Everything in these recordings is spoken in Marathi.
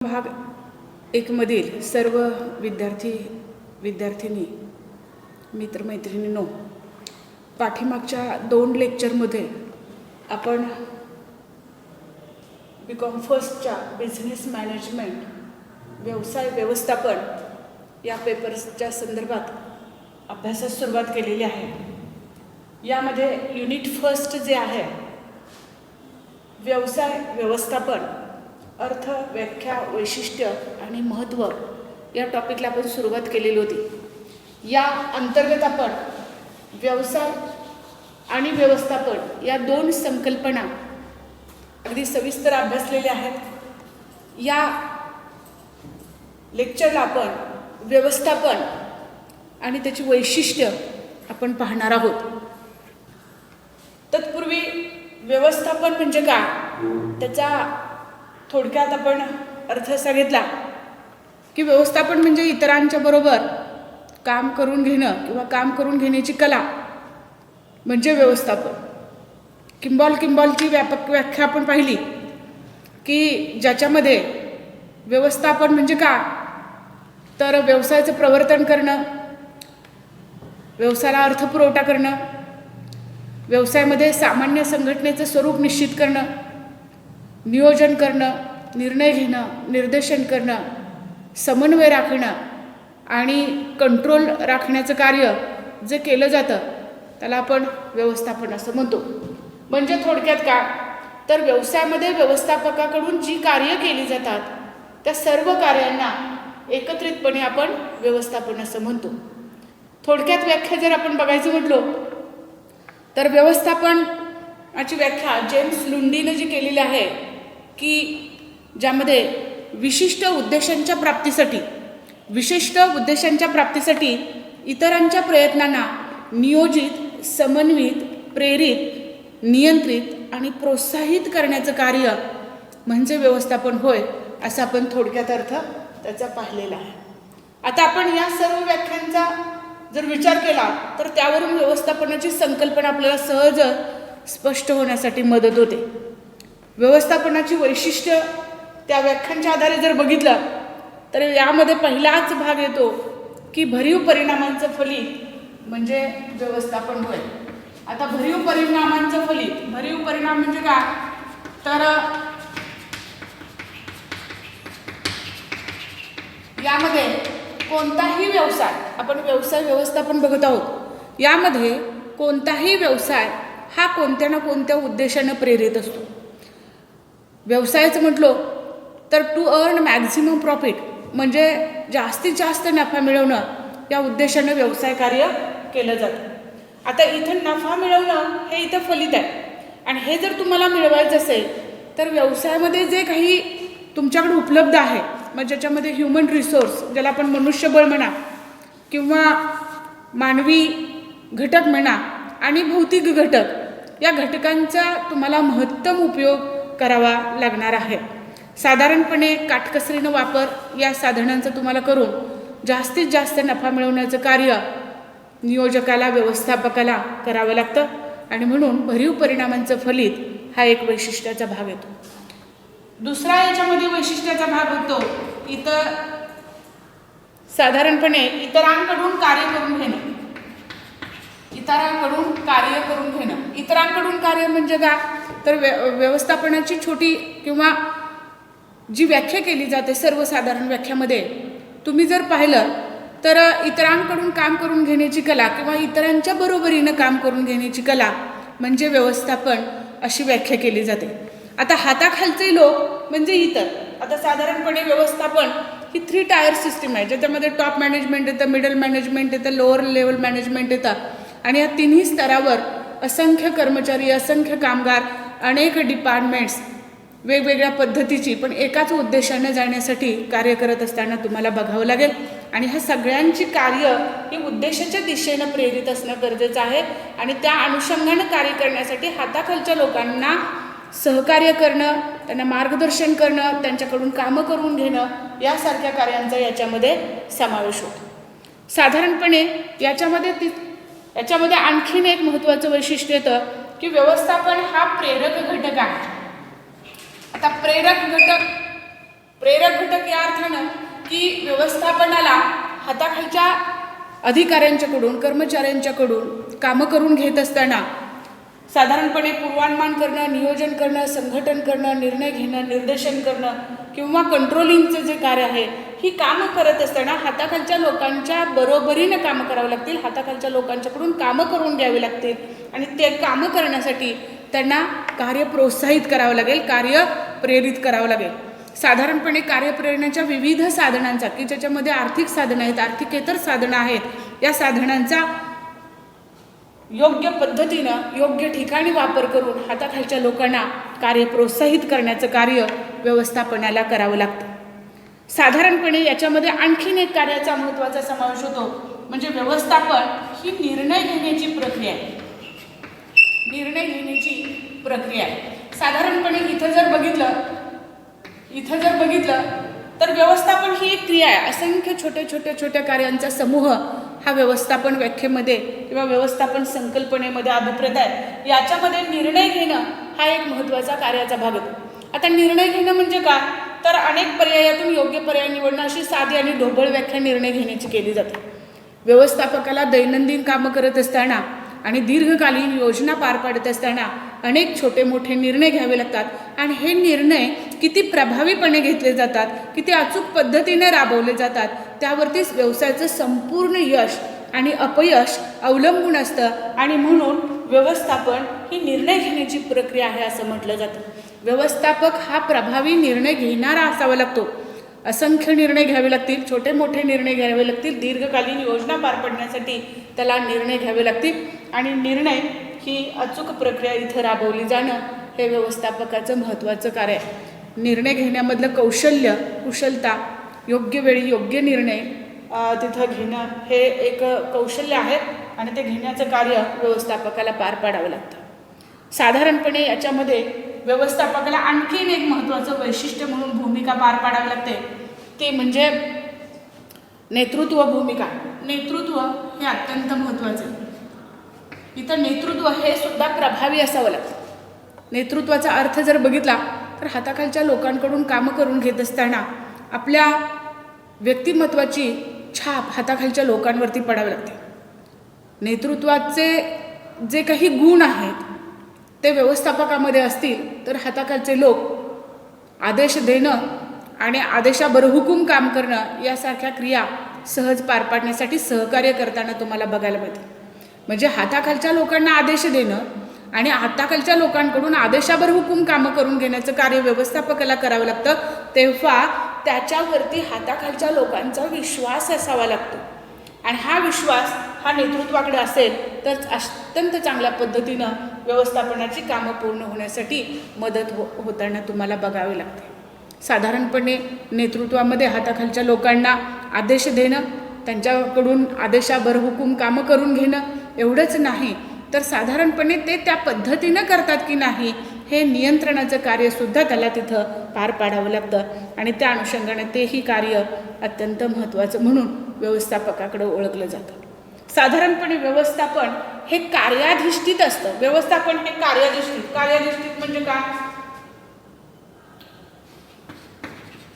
भाग 1 मधील सर्व विद्यार्थिनी मित्रमैत्रिणींनो, पाठीमागच्या 2 लेक्चरमध्ये आपण BCom फर्स्टच्या बिझनेस मॅनेजमेंट व्यवसाय व्यवस्थापन या पेपर्सच्या संदर्भात अभ्यासास सुरुवात केलेली आहे. यामध्ये युनिट फर्स्ट जे आहे व्यवसाय व्यवस्थापन, अर्थ, व्याख्या, वैशिष्ट्य आणि महत्त्व या टॉपिकला आपण सुरुवात केलेली होती. या अंतर्गत आपण व्यवसाय आणि व्यवस्थापन या 2 संकल्पना अगदी सविस्तर अभ्यासलेल्या आहेत. या लेक्चरला आपण व्यवस्थापन आणि त्याची वैशिष्ट्य आपण पाहणार आहोत. तत्पूर्वी व्यवस्थापन म्हणजे काय, त्याचा थोडक्यात आपण अर्थ सांगितला की व्यवस्थापन म्हणजे इतरांच्या बरोबर काम करून घेणं किंवा काम करून घेण्याची कला म्हणजे व्यवस्थापन. किंबॉलची व्यापक व्याख्या आपण पाहिली की ज्याच्यामध्ये व्यवस्थापन म्हणजे काय, तर व्यवसायाचं प्रवर्तन करणं, व्यवसायाला अर्थपुरवठा करणं, व्यवसायामध्ये सामान्य संघटनेचं स्वरूप निश्चित करणं, नियोजन करणं, निर्णय घेणं, निर्देशन करणं, समन्वय राखणं आणि कंट्रोल राखण्याचं कार्य जे केलं जातं त्याला आपण व्यवस्थापन असं म्हणतो. म्हणजे थोडक्यात काय, तर व्यवसायामध्ये व्यवस्थापकाकडून जी कार्य केली जातात त्या सर्व कार्यांना एकत्रितपणे आपण व्यवस्थापन असं म्हणतो. थोडक्यात व्याख्या जर आपण बघायचं म्हटलो तर व्यवस्थापनाची व्याख्या जेम्स लुंडीनं जी केलेली आहे की ज्यामध्ये विशिष्ट उद्देशांच्या प्राप्तीसाठी इतरांच्या प्रयत्नांना नियोजित, समन्वित, प्रेरित, नियंत्रित आणि प्रोत्साहित करण्याचं कार्य म्हणजे व्यवस्थापन होय, असा आपण थोडक्यात अर्थ त्याचा पाहिलेला आहे. आता आपण या सर्व व्याख्यांचा जर विचार केला तर त्यावरून व्यवस्थापनाची संकल्पना आपल्याला सहज स्पष्ट होण्यासाठी मदत होते. व्यवस्थापनाची वैशिष्ट्य त्या व्याख्यांच्या आधारे जर बघितलं तर यामध्ये पहिलाच भाग येतो की भरीव परिणामांचं फलित म्हणजे व्यवस्थापन होय. आता भरीव परिणाम म्हणजे काय, तर यामध्ये कोणताही व्यवसाय, आपण व्यवसाय व्यवस्थापन बघत आहोत, यामध्ये कोणताही व्यवसाय हा कोणत्या ना कोणत्या उद्देशानं प्रेरित असतो. व्यवसायाचं म्हटलो तर टू अर्न मॅक्झिमम प्रॉफिट म्हणजे जास्तीत जास्त नफा मिळवणं या उद्देशानं व्यवसाय कार्य केलं जातं. आता इथं नफा मिळवणं हे इथं फलित आहे आणि हे जर तुम्हाला मिळवायचं असेल तर व्यवसायामध्ये जे काही तुमच्याकडे उपलब्ध आहे, मग ज्याच्यामध्ये ह्युमन रिसोर्स, ज्याला आपण मनुष्यबळ म्हणा किंवा मानवी घटक म्हणा आणि भौतिक घटक, या घटकांचा तुम्हाला महत्तम उपयोग करावा लागणार आहे. साधारणपणे काटकसरीनं वापर या साधनांचा तुम्हाला करून जास्तीत जास्त नफा मिळवण्याचं कार्य नियोजकाला, व्यवस्थापकाला करावं लागतं आणि म्हणून भरीव परिणामांचं फलित हा एक वैशिष्ट्याचा भाग येतो. दुसरा याच्यामध्ये वैशिष्ट्याचा भाग होतो साधारणपणे इतरांकडून कार्य करून घेणं. इतरांकडून कार्य म्हणजे काय, तर व्यवस्थापनाची छोटी किंवा जी व्याख्या केली जाते सर्वसाधारण व्याख्यामध्ये तुम्ही जर पाहिलं तर इतरांकडून काम करून घेण्याची कला किंवा इतरांच्या बरोबरीनं काम करून घेण्याची कला म्हणजे व्यवस्थापन अशी व्याख्या केली जाते. आता हाताखालचे लोक म्हणजे इतर. आता साधारणपणे व्यवस्थापन ही 3 टायर सिस्टीम आहे, ज्याच्यामध्ये टॉप मॅनेजमेंट येतं, मिडल मॅनेजमेंट येतं, लोअर लेवल मॅनेजमेंट येतं आणि या 3ही स्तरावर असंख्य कर्मचारी, असंख्य कामगार, अनेक डिपार्टमेंट्स वेगवेगळ्या पद्धतीची पण एकाच उद्देशाने जाण्यासाठी कार्य करत असताना तुम्हाला बघावं लागेल. आणि ह्या सगळ्यांची कार्य ही उद्देशाच्या दिशेनं प्रेरित असणं गरजेचं आहे आणि त्या अनुषंगानं कार्य करण्यासाठी हाताखालच्या लोकांना सहकार्य करणं, त्यांना मार्गदर्शन करणं, त्यांच्याकडून कामं करून घेणं यासारख्या कार्यांचा याच्यामध्ये समावेश होतो. साधारणपणे याच्यामध्ये आणखीन एक महत्त्वाचं वैशिष्ट्य येतं की व्यवस्थापन हा प्रेरक घटक आहे. आता प्रेरक घटक प्रेरक घटक या अर्थानं की व्यवस्थापनाला हाताखालच्या अधिकाऱ्यांच्याकडून कर्मचाऱ्यांच्याकडून कामं करून घेत असताना साधारणपणे पूर्वानुमान करणं, नियोजन करणं, संघटन करणं, निर्णय घेणं, निर्देशन करणं किंवा कंट्रोलिंगचं जे कार्य आहे ही कामं करत असताना हाताखालच्या लोकांच्या बरोबरीनं कामं करावं लागतील, हाताखालच्या लोकांच्याकडून कामं करून घ्यावी लागतील आणि ते कामं करण्यासाठी त्यांना कार्य प्रोत्साहित करावं लागेल, कार्य प्रेरित करावं लागेल. साधारणपणे कार्यप्रेरणेच्या विविध साधनांचा की ज्याच्यामध्ये आर्थिक साधनं आहेत, आर्थिकेतर साधनं आहेत, या साधनांचा योग्य पद्धतीनं योग्य ठिकाणी वापर करून हाताखालच्या लोकांना कार्य प्रोत्साहित करण्याचं कार्य व्यवस्थापनाला करावं लागतं. साधारणपणे याच्यामध्ये आणखीन एक कार्याचा महत्त्वाचा समावेश होतो म्हणजे व्यवस्थापन ही निर्णय घेण्याची प्रक्रिया आहे. निर्णय घेण्याची प्रक्रिया आहे. साधारणपणे इथं जर बघितलं तर व्यवस्थापन ही एक क्रिया आहे. असंख्य छोट्या कार्यांचा समूह हा व्यवस्थापन व्याख्येमध्ये किंवा व्यवस्थापन संकल्पनेमध्ये अभिप्रेत आहे. याच्यामध्ये निर्णय घेणं हा एक महत्त्वाचा कार्याचा भाग होतो. आता निर्णय घेणं म्हणजे काय, तर अनेक पर्यायातून योग्य पर्याय निवडणं अशी साधी आणि ढोबळ व्याख्या निर्णय घेण्याची केली जाते. व्यवस्थापकाला दैनंदिन कामं करत असताना आणि दीर्घकालीन योजना पार पाडत असताना अनेक छोटे मोठे निर्णय घ्यावे लागतात आणि हे निर्णय किती प्रभावीपणे घेतले जातात, किती अचूक पद्धतीने राबवले जातात, त्यावरतीच व्यवसायाचं संपूर्ण यश आणि अपयश अवलंबून असतं. आणि म्हणून व्यवस्थापन ही निर्णय घेण्याची प्रक्रिया आहे असं म्हटलं जातं. व्यवस्थापक हा प्रभावी निर्णय घेणारा असावा लागतो. असंख्य निर्णय घ्यावे लागतील, छोटे मोठे निर्णय घ्यावे लागतील, दीर्घकालीन योजना पार पाडण्यासाठी त्याला निर्णय घ्यावे लागतील आणि निर्णय ही अचूक प्रक्रिया इथं राबवली जाणं हे व्यवस्थापकाचं महत्त्वाचं कार्य आहे. निर्णय घेण्यामधलं कौशल्य, कुशलता, योग्य वेळी योग्य निर्णय तिथं घेणं हे एक कौशल्य आहे आणि ते घेण्याचं कार्य व्यवस्थापकाला पार पाडावं लागतं. साधारणपणे याच्यामध्ये व्यवस्थापकाला आणखीन एक महत्त्वाचं वैशिष्ट्य म्हणून भूमिका पार पाडावी लागते, ते म्हणजे नेतृत्व भूमिका. नेतृत्व हे अत्यंत महत्त्वाचं आहे. इथं नेतृत्व हे सुद्धा प्रभावी असावं लागतं. नेतृत्वाचा अर्थ जर बघितला तर हाताखालच्या लोकांकडून कामं करून घेत असताना आपल्या व्यक्तिमत्वाची छाप हाताखालच्या लोकांवरती पडावी लागते. नेतृत्वाचे जे काही गुण आहेत ते व्यवस्थापकामध्ये असतील तर हाताखालचे लोक आदेश देणं आणि आदेशाबरहुकूम काम करणं यासारख्या क्रिया सहज पार पाडण्यासाठी सहकार्य करताना तुम्हाला बघायला मिळते. म्हणजे हाताखालच्या लोकांना आदेश देणं आणि हाताखालच्या लोकांकडून आदेशाबरहुकूम कामं करून घेण्याचं कार्य व्यवस्थापकाला करावं लागतं. तेव्हा त्याच्यावरती हाताखालच्या लोकांचा विश्वास असावा लागतो आणि हा विश्वास हा नेतृत्वाकडे असेल तर अत्यंत चांगल्या पद्धतीनं व्यवस्थापनाची कामं पूर्ण होण्यासाठी मदत होताना तुम्हाला बघावे लागते. साधारणपणे नेतृत्वामध्ये हाताखालच्या लोकांना आदेश देणं, त्यांच्याकडून आदेशाबरहुकूम कामं करून घेणं एवढंच नाही तर साधारणपणे ते त्या पद्धतीनं करतात की नाही हे नियंत्रणाचं कार्यसुद्धा त्याला तिथं पार पाडावं लागतं आणि त्या अनुषंगाने तेही कार्य अत्यंत महत्त्वाचं म्हणून व्यवस्थापकाकडे ओळखलं जातं. साधारणपणे व्यवस्थापन हे कार्याधिष्ठित असतं. व्यवस्थापन हे कार्याधिष्ठित म्हणजे काय?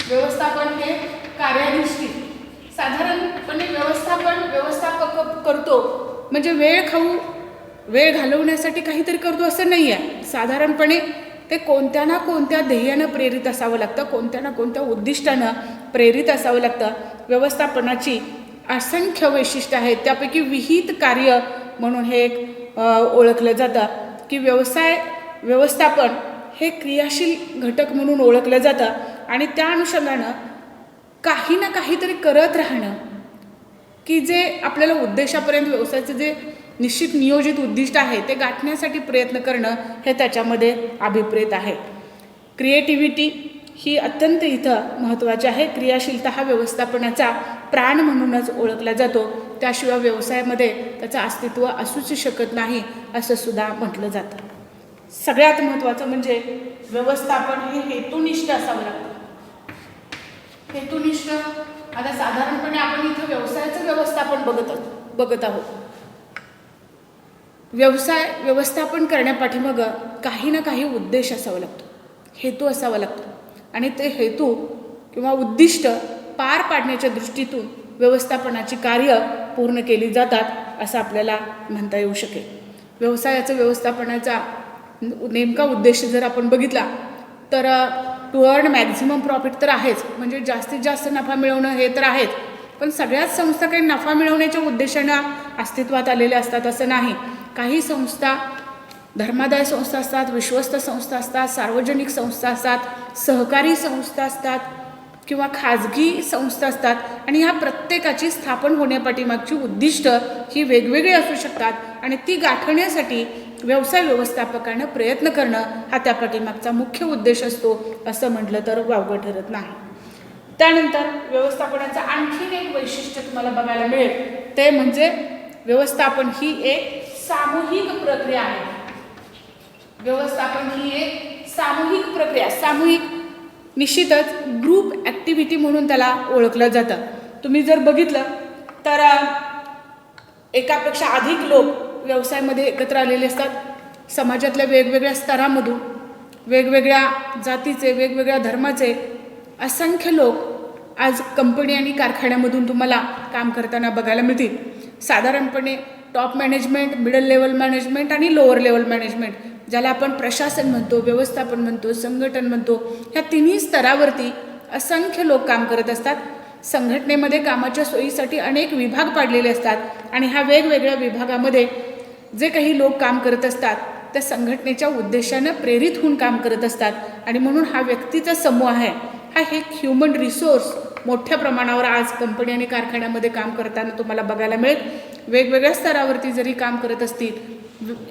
व्यवस्थापन हे कार्याधिष्ठित. साधारणपणे व्यवस्थापक करतो म्हणजे वेळ घालवण्यासाठी काहीतरी करतो असं नाही आहे. साधारणपणे ते कोणत्या ना कोणत्या ध्येयानं प्रेरित असावं लागतं, कोणत्या ना कोणत्या उद्दिष्टानं प्रेरित असावं लागतं. व्यवस्थापनाची असंख्य वैशिष्ट्य आहेत, त्यापैकी विहित कार्य म्हणून हे एक ओळखलं जातं की व्यवस्थापन हे क्रियाशील घटक म्हणून ओळखलं जातं आणि त्या अनुषंगानं काही ना काहीतरी करत राहणं की जे आपल्याला उद्देशापर्यंत व्यवसायाचं जे निश्चित नियोजित उद्दिष्ट आहे ते गाठण्यासाठी प्रयत्न करणं हे त्याच्यामध्ये अभिप्रेत आहे. क्रिएटिव्हिटी ही अत्यंत इथं महत्त्वाची आहे. क्रियाशीलता हा व्यवस्थापनाचा प्राण म्हणूनच ओळखला जातो. त्याशिवाय व्यवसायामध्ये त्याचं अस्तित्व असूच शकत नाही असं सुद्धा म्हटलं जातं. सगळ्यात महत्त्वाचं म्हणजे व्यवस्थापन हे हेतुनिष्ठ असावं लागतं. हेतुनिष्ठ. आता साधारणपणे आपण इथं व्यवसायाचं व्यवस्थापन बघत आहोत. व्यवस्थापन करण्यापाठीमागं काही ना काही उद्देश असावा लागतो, हेतू असावा लागतो आणि ते हेतू किंवा उद्दिष्ट पार पाडण्याच्या दृष्टीतून व्यवस्थापनाची कार्य पूर्ण केली जातात असं आपल्याला म्हणता येऊ शकेल. व्यवसायाचं व्यवस्थापनाचा नेमका उद्देश जर आपण बघितला तर टू अर्न मॅक्झिमम प्रॉफिट तर आहेच, म्हणजे जास्तीत जास्त नफा मिळवणं हे तर आहेच. पण सगळ्याच संस्था काही नफा मिळवण्याच्या उद्देशानं अस्तित्वात आलेल्या असतात असं नाही. काही संस्था धर्मादाय संस्था असतात, विश्वस्त संस्था असतात, सार्वजनिक संस्था असतात, सहकारी संस्था असतात किंवा खाजगी संस्था असतात आणि ह्या प्रत्येकाची स्थापन होण्यापाठीमागची उद्दिष्ट ही वेगवेगळी असू शकतात आणि ती गाठण्यासाठी व्यवसाय व्यवस्थापकानं प्रयत्न करणं हा त्या पाठीमागचा मुख्य उद्देश असतो असं म्हटलं तर वावगं ठरत नाही. त्यानंतर व्यवस्थापनाचं आणखीन एक वैशिष्ट्य तुम्हाला बघायला मिळेल ते म्हणजे व्यवस्थापन ही एक सामूहिक प्रक्रिया आहे. व्यवस्थापन ही एक सामूहिक प्रक्रिया, सामूहिक निश्चितच ग्रुप ॲक्टिव्हिटी म्हणून त्याला ओळखलं जातं. तुम्ही जर बघितलं तर एकापेक्षा अधिक लोक व्यवसायामध्ये एकत्र आलेले असतात. समाजातल्या वेगवेगळ्या स्तरामधून, वेगवेगळ्या जातीचे, वेगवेगळ्या धर्माचे असंख्य लोक आज कंपनी आणि कारखान्यामधून तुम्हाला काम करताना बघायला मिळतील. साधारणपणे top management, middle level management आणि लोअर लेवल मॅनेजमेंट, ज्याला आपण प्रशासन म्हणतो, व्यवस्थापन म्हणतो, संघटन म्हणतो, ह्या तिन्ही स्तरावरती असंख्य लोक काम करत असतात. संघटनेमध्ये कामाच्या सोयीसाठी अनेक विभाग पाडलेले असतात आणि ह्या वेगवेगळ्या विभागामध्ये जे काही लोक काम करत असतात त्या संघटनेच्या उद्देशानं प्रेरित होऊन काम करत असतात आणि म्हणून हा व्यक्तीचा समूह आहे. हा एक ह्युमन रिसोर्स मोठ्या प्रमाणावर आज कंपनी आणि कारखान्यामध्ये काम करताना तुम्हाला बघायला मिळेल. वेगवेगळ्या स्तरावरती जरी काम करत असतील,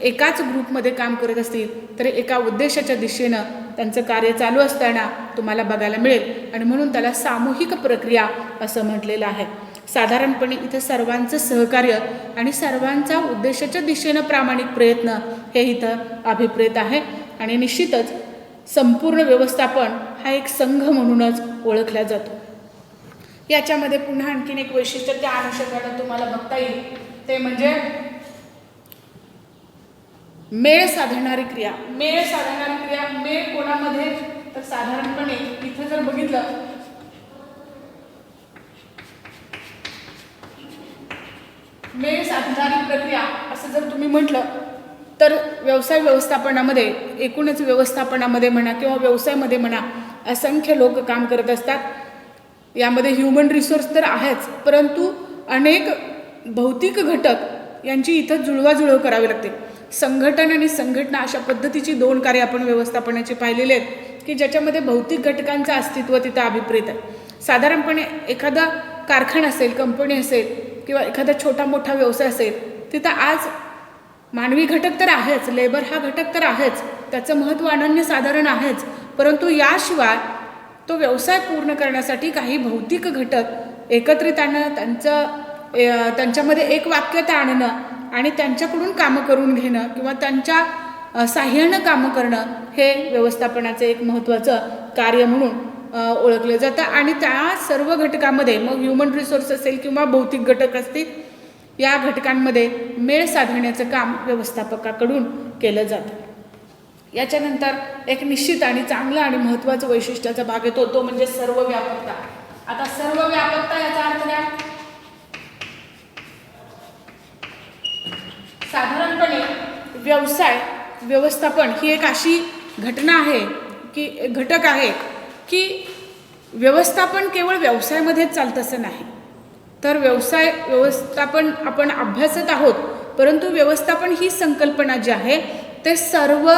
एकाच ग्रुपमध्ये काम करत असतील तरी एका उद्देशाच्या दिशेनं त्यांचं कार्य चालू असताना तुम्हाला बघायला मिळेल आणि म्हणून त्याला सामूहिक प्रक्रिया असं म्हटलेलं आहे. साधारणपणे इथं सर्वांचं सहकार्य आणि सर्वांचा उद्देशाच्या दिशेनं प्रामाणिक प्रयत्न हे इथं अभिप्रेत आहे आणि निश्चितच संपूर्ण व्यवस्थापन हा एक संघ म्हणूनच ओळखला जातो. याच्यामध्ये पुन्हा आणखीन एक वैशिष्ट्य त्या अनुषंगाने तुम्हाला बघता येईल ते म्हणजे मेळ साधणारी क्रिया. मेळ साधणारी क्रिया, मेळ कोणामध्ये तर साधारणपणे इथं जर बघितलं मेळ साधणारी प्रक्रिया असं जर तुम्ही म्हटलं तर व्यवसाय व्यवस्थापनामध्ये, एकूणच व्यवस्थापनामध्ये म्हणा किंवा व्यवसायामध्ये म्हणा, असंख्य लोक काम करत असतात. यामध्ये ह्युमन रिसोर्स तर आहेच, परंतु अनेक भौतिक घटक यांची इथं जुळवाजुळव करावी लागते. संघटन आणि संघटना अशा पद्धतीची दोन कार्य आपण व्यवस्थापनाची पाहिलेले आहेत की ज्याच्यामध्ये भौतिक घटकांचं अस्तित्व तिथं अभिप्रेत आहे. साधारणपणे एखादा कारखाना असेल, कंपनी असेल किंवा एखादा छोटा मोठा व्यवसाय असेल, तिथं आज मानवी घटक तर आहेच, लेबर हा घटक तर आहेच, त्याचं महत्त्व अनन्यसाधारण आहेच, परंतु याशिवाय तो व्यवसाय पूर्ण करण्यासाठी काही भौतिक घटक एकत्रित आणणं, त्यांच्यामध्ये एक वाक्यता आणणं आणि त्यांच्याकडून कामं करून घेणं किंवा त्यांच्या साह्यानं कामं करणं हे व्यवस्थापनाचं एक महत्त्वाचं कार्य म्हणून ओळखलं जातं. आणि त्या सर्व घटकामध्ये मग ह्युमन रिसोर्स असेल किंवा भौतिक घटक असतील, या घटकांमध्ये मेळ साधण्याचं काम व्यवस्थापकाकडून केलं जातं. याच्यानंतर एक निश्चित आणि चांगलं आणि महत्त्वाचं वैशिष्ट्याचा भाग येतो तो म्हणजे सर्वव्यापकता. आता सर्वव्यापकता याचा अर्थ काय? साधारणपणे व्यवसाय व्यवस्थापन ही एक अशी घटना आहे की घटक आहे की व्यवस्थापन केवळ व्यवसायामध्येच चालतं असं नाही. तर व्यवसाय व्यवस्थापन आपण अभ्यासत आहोत, परंतु व्यवस्थापन ही संकल्पना जी आहे ते सर्व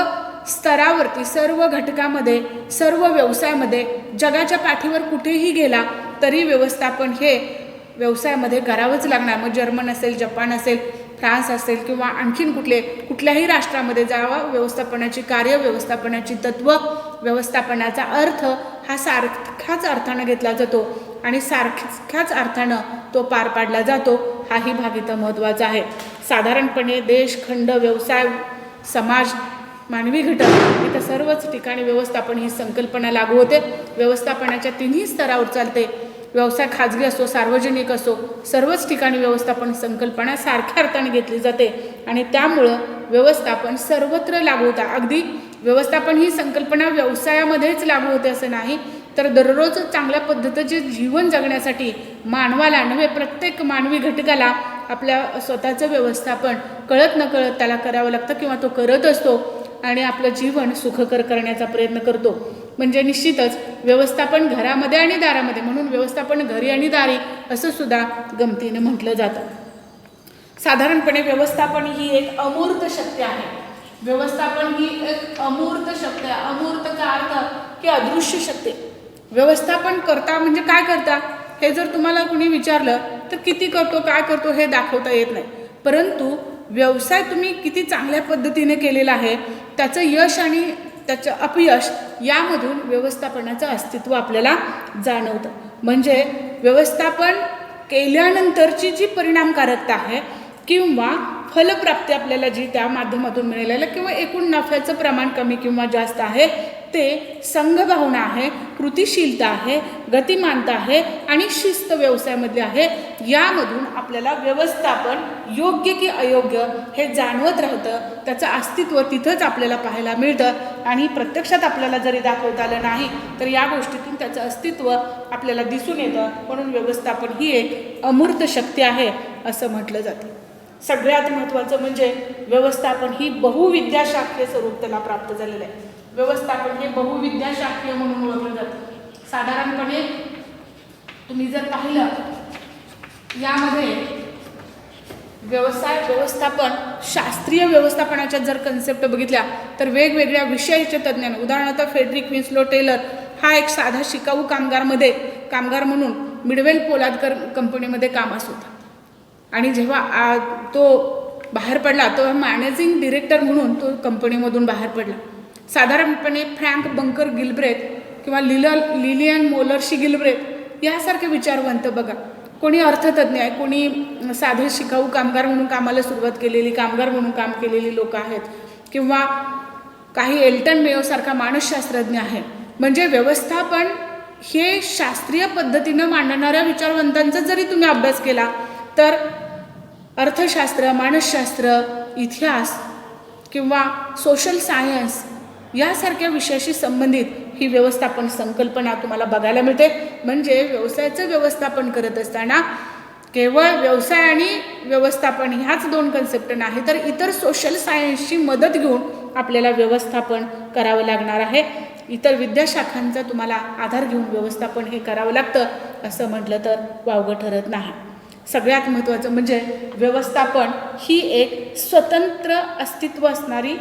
स्तरावरती, सर्व घटकामध्ये, सर्व व्यवसायामध्ये, जगाच्या पाठीवर कुठेही गेला तरी व्यवस्थापन हे व्यवसायामध्ये करावंच लागणार. मग जर्मन असेल, जपान असेल, फ्रान्स असेल किंवा आणखीन कुठल्याही राष्ट्रामध्ये जावा, व्यवस्थापनाची कार्य, व्यवस्थापनाची तत्त्व, व्यवस्थापनाचा अर्थ हा सारख्याच अर्थानं घेतला जातो आणि सारख्याच अर्थानं तो पार पाडला जातो. हाही भाग इथं महत्त्वाचा आहे. साधारणपणे देश, खंड, व्यवसाय, समाज, मानवी घटक इथं सर्वच ठिकाणी व्यवस्थापन ही संकल्पना लागू होते. व्यवस्थापनाच्या तिन्ही स्तरावर चालते. व्यवसाय खाजगी असो, सार्वजनिक असो, सर्वच ठिकाणी व्यवस्थापन संकल्पना सारख्या अर्थाने घेतली जाते आणि त्यामुळं व्यवस्थापन सर्वत्र लागू होतं. अगदी व्यवस्थापन ही संकल्पना व्यवसायामध्येच लागू होते असं नाही, तर दररोज चांगल्या पद्धतीचे जीवन जगण्यासाठी मानवाला नव्हे प्रत्येक मानवी घटकाला आपल्या स्वतःचं व्यवस्थापन कळत नकळत त्याला करावं लागतं किंवा तो करत असतो आणि आपलं जीवन सुखकर करण्याचा प्रयत्न करतो. म्हणजे निश्चितच व्यवस्थापन घरामध्ये आणि दारामध्ये, म्हणून व्यवस्थापन घरी आणि दारी असं सुद्धा गमतीने म्हटलं जातं. साधारणपणे व्यवस्थापन ही एक अमूर्त शक्ती आहे. व्यवस्थापन ही एक अमूर्त शक्ती आहे. अमूर्तचा अर्थ की अदृश्य शक्ती. व्यवस्थापन करता म्हणजे काय करता हे जर तुम्हाला कुणी विचारलं तर किती करतो काय करतो हे दाखवता येत नाही, परंतु व्यवसाय तुम्ही किती चांगल्या पद्धतीने केलेला आहे त्याचं यश आणि त्याचं अपयश यामधून व्यवस्थापनाचं अस्तित्व आपल्याला जाणवतं. म्हणजे व्यवस्थापन केल्यानंतरची जी परिणामकारकता आहे किंवा फलप्राप्ती आपल्याला जी त्या माध्यमातून मिळालेलं किंवा एकूण नफ्याचं प्रमाण कमी किंवा जास्त आहे ते संघभावना आहे, कृतिशीलता आहे, गतिमानता आहे आणि शिस्त व्यवसायामधली आहे. यामधून आपल्याला व्यवस्थापन योग्य की अयोग्य हे जाणवत राहतं. त्याचं अस्तित्व तिथंच आपल्याला पाहायला मिळतं आणि प्रत्यक्षात आपल्याला जरी दाखवता आलं नाही तर या गोष्टीतून त्याचं अस्तित्व आपल्याला दिसून येतं. म्हणून व्यवस्थापन ही एक अमूर्त शक्ती आहे असं म्हटलं जातं. सगळ्यात महत्त्वाचं म्हणजे व्यवस्थापन ही बहुविद्याशाखीय स्वरूप त्याला प्राप्त झालेलं आहे. व्यवस्थापन हे बहुविद्याशाखीय म्हणून ओळखलं जातं. साधारणपणे तुम्ही जर पाहिलं यामध्ये व्यवस्थापन शास्त्रीय व्यवस्थापनाच्या जर कन्सेप्ट बघितल्या तर वेगवेगळ्या विषयाचे तज्ज्ञान, उदाहरणार्थ फ्रेडरिक विन्स्लो टेलर हा एक साधा शिकाऊ कामगार म्हणून मिडवेल पोलादकर कंपनीमध्ये कामास होता आणि जेव्हा तो बाहेर पडला तो मॅनेजिंग डिरेक्टर म्हणून तो कंपनीमधून बाहेर पडला. साधारणपणे फ्रँक बंकर गिलब्रेथ किंवा लिलियन मोलर्शी गिलब्रेथ यासारखे विचारवंत बघा, कोणी अर्थतज्ञ आहे, कोणी साधे शिकाऊ कामगार म्हणून कामाला सुरुवात केलेली, कामगार म्हणून काम केलेली लोक आहेत किंवा काही एल्टन मेयोसारखा मानसशास्त्रज्ञ आहे. म्हणजे व्यवस्थापन हे शास्त्रीय पद्धतीनं मांडणाऱ्या विचारवंतांचा जरी तुम्ही अभ्यास केला तर अर्थशास्त्र, मानसशास्त्र, इतिहास किंवा सोशल सायन्स यासारख्या विषयाशी संबंधित ही व्यवस्थापन संकल्पना तुम्हाला बघायला मिळते. म्हणजे व्यवसायाचं व्यवस्थापन करत असताना केवळ व्यवसाय आणि व्यवस्थापन ह्याच दोन कन्सेप्ट नाही तर इतर सोशल सायन्सची मदत घेऊन आपल्याला व्यवस्थापन करावं लागणार आहे. इतर विद्याशाखांचा तुम्हाला आधार घेऊन व्यवस्थापन हे करावं लागतं असं म्हटलं तर वावगं ठरत नाही. सगळ्यात महत्त्वाचं म्हणजे व्यवस्थापन ही एक स्वतंत्र अस्तित्व असणारी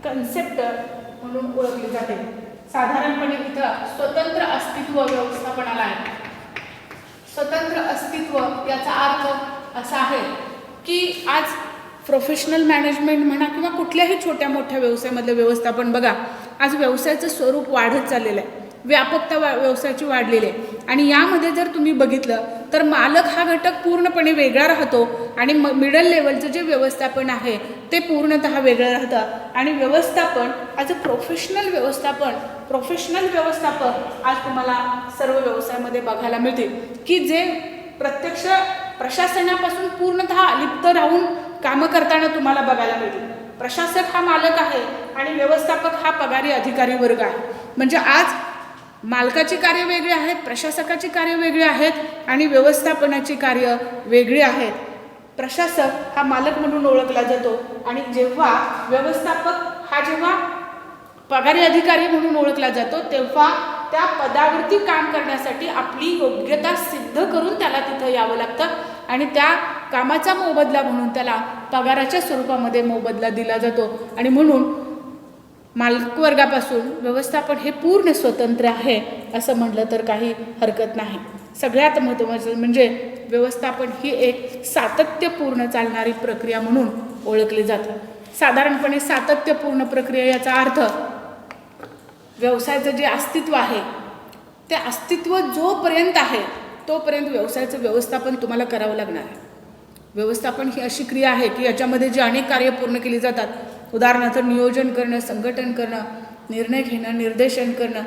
कन्सेप्ट म्हणून ओळखली जाते. साधारणपणे इथं स्वतंत्र अस्तित्व व्यवस्थापनाला आहे. स्वतंत्र अस्तित्व याचा अर्थ असा आहे की आज प्रोफेशनल मॅनेजमेंट म्हणा किंवा कुठल्याही छोट्या मोठ्या व्यवसायामधलं व्यवस्थापन बघा, आज व्यवसायाचं स्वरूप वाढत चाललेलं आहे, व्यापकता व्यवसायाची वाढलेली आहे आणि यामध्ये जर तुम्ही बघितलं तर मालक हा घटक पूर्णपणे वेगळा राहतो आणि मिडल लेवलचं जे व्यवस्थापन आहे ते पूर्णतः वेगळं राहतं आणि व्यवस्थापन ॲज अ प्रोफेशनल व्यवस्थापन आज तुम्हाला सर्व व्यवसायामध्ये बघायला मिळते की जे प्रत्यक्ष प्रशासनापासून पूर्णतः अलिप्त राहून कामं करताना तुम्हाला बघायला मिळते. प्रशासक हा मालक आहे आणि व्यवस्थापक हा पगारी अधिकारी वर्ग आहे. म्हणजे आज मालकाची कार्य वेगळी आहेत, प्रशासकाची कार्य वेगळी आहेत आणि व्यवस्थापनाची कार्य वेगळी आहेत. प्रशासक हा मालक म्हणून ओळखला जातो आणि जेव्हा व्यवस्थापक हा जेव्हा पगारी अधिकारी म्हणून ओळखला जातो तेव्हा त्या पदावरती काम करण्यासाठी आपली योग्यता सिद्ध करून त्याला तिथं यावं लागतं आणि त्या कामाचा मोबदला म्हणून त्याला पगाराच्या स्वरूपामध्ये मोबदला दिला जातो. आणि म्हणून मालक वर्गापासून व्यवस्थापन हे पूर्ण स्वतंत्र आहे असं म्हटलं तर काही हरकत नाही. सगळ्यात महत्त्वाचं म्हणजे व्यवस्थापन ही एक सातत्यपूर्ण चालणारी प्रक्रिया म्हणून ओळखली जाते. साधारणपणे सातत्यपूर्ण प्रक्रिया याचा अर्थ व्यवसायाचं जे अस्तित्व आहे ते अस्तित्व जोपर्यंत आहे तोपर्यंत व्यवसायाचं व्यवस्थापन तुम्हाला करावं लागणार आहे. व्यवस्थापन ही अशी क्रिया आहे की याच्यामध्ये जी अनेक कार्य पूर्ण केली जातात, उदाहरणार्थ नियोजन करणं, संघटन करणं, निर्णय घेणं, निर्देशन करणं,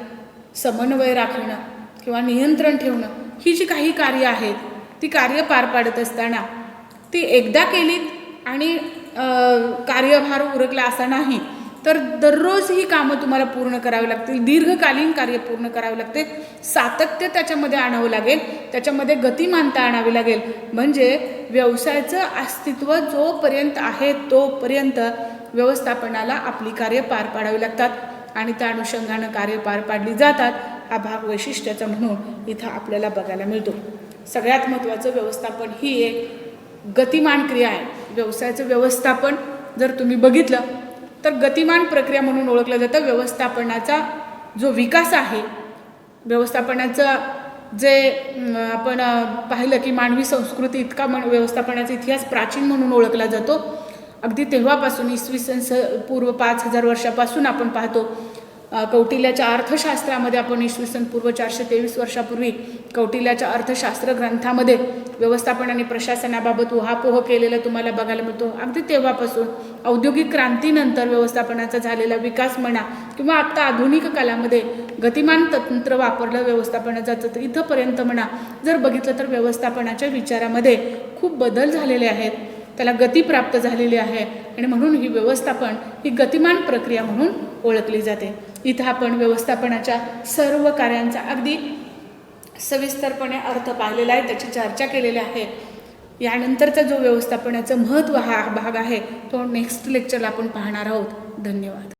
समन्वय राखणं किंवा नियंत्रण ठेवणं, ही जी काही कार्य आहेत ती कार्य पार पाडत असताना ती एकदा केलीत आणि कार्यभार उरकला असा नाही, तर दररोज ही कामं तुम्हाला पूर्ण करावी लागतील, दीर्घकालीन कार्य पूर्ण करावे लागते, सातत्य त्याच्यामध्ये आणावं लागेल, त्याच्यामध्ये गतिमानता आणावी लागेल. म्हणजे व्यवसायाचं अस्तित्व जोपर्यंत आहे तोपर्यंत व्यवस्थापनाला आपली कार्य पार पाडावी लागतात आणि त्या अनुषंगानं कार्य पार पाडली जातात. हा भाग वैशिष्ट्याचा म्हणून इथं आपल्याला बघायला मिळतो. सगळ्यात महत्त्वाचं व्यवस्थापन ही एक गतिमान क्रिया आहे. व्यवसायाचं व्यवस्थापन जर तुम्ही बघितलं तर गतिमान प्रक्रिया म्हणून ओळखलं जातं. व्यवस्थापनाचा जो विकास आहे, व्यवस्थापनाचा जे आपण पाहिलं की मानवी संस्कृती इतका व्यवस्थापनाचा इतिहास प्राचीन म्हणून ओळखला जातो. अगदी तेव्हापासून इसवी सन पूर्व 5000 वर्षापासून आपण पाहतो. कौटिल्याच्या अर्थशास्त्रामध्ये आपण इसवी सन पूर्व 423 वर्षापूर्वी कौटिल्याच्या अर्थशास्त्र ग्रंथामध्ये व्यवस्थापन आणि प्रशासनाबाबत उहापोह केलेलं तुम्हाला बघायला मिळतो. अगदी तेव्हापासून औद्योगिक क्रांतीनंतर व्यवस्थापनाचा झालेला विकास म्हणा किंवा आत्ता आधुनिक कालामध्ये गतिमान तंत्र वापरलं व्यवस्थापनाचं तर इथंपर्यंत म्हणा जर बघितलं तर व्यवस्थापनाच्या विचारामध्ये खूप बदल झालेले आहेत, त्याला गती प्राप्त झालेली आहे आणि म्हणून ही व्यवस्थापन ही गतिमान प्रक्रिया म्हणून ओळखली जाते. इथं आपण व्यवस्थापनाच्या सर्व कार्यांचा अगदी सविस्तरपणे अर्थ पाहिलेला आहे, त्याची चर्चा केलेली आहे. यानंतरचा जो व्यवस्थापनाचं महत्त्व हा भाग आहे तो नेक्स्ट लेक्चरला आपण पाहणार आहोत. धन्यवाद.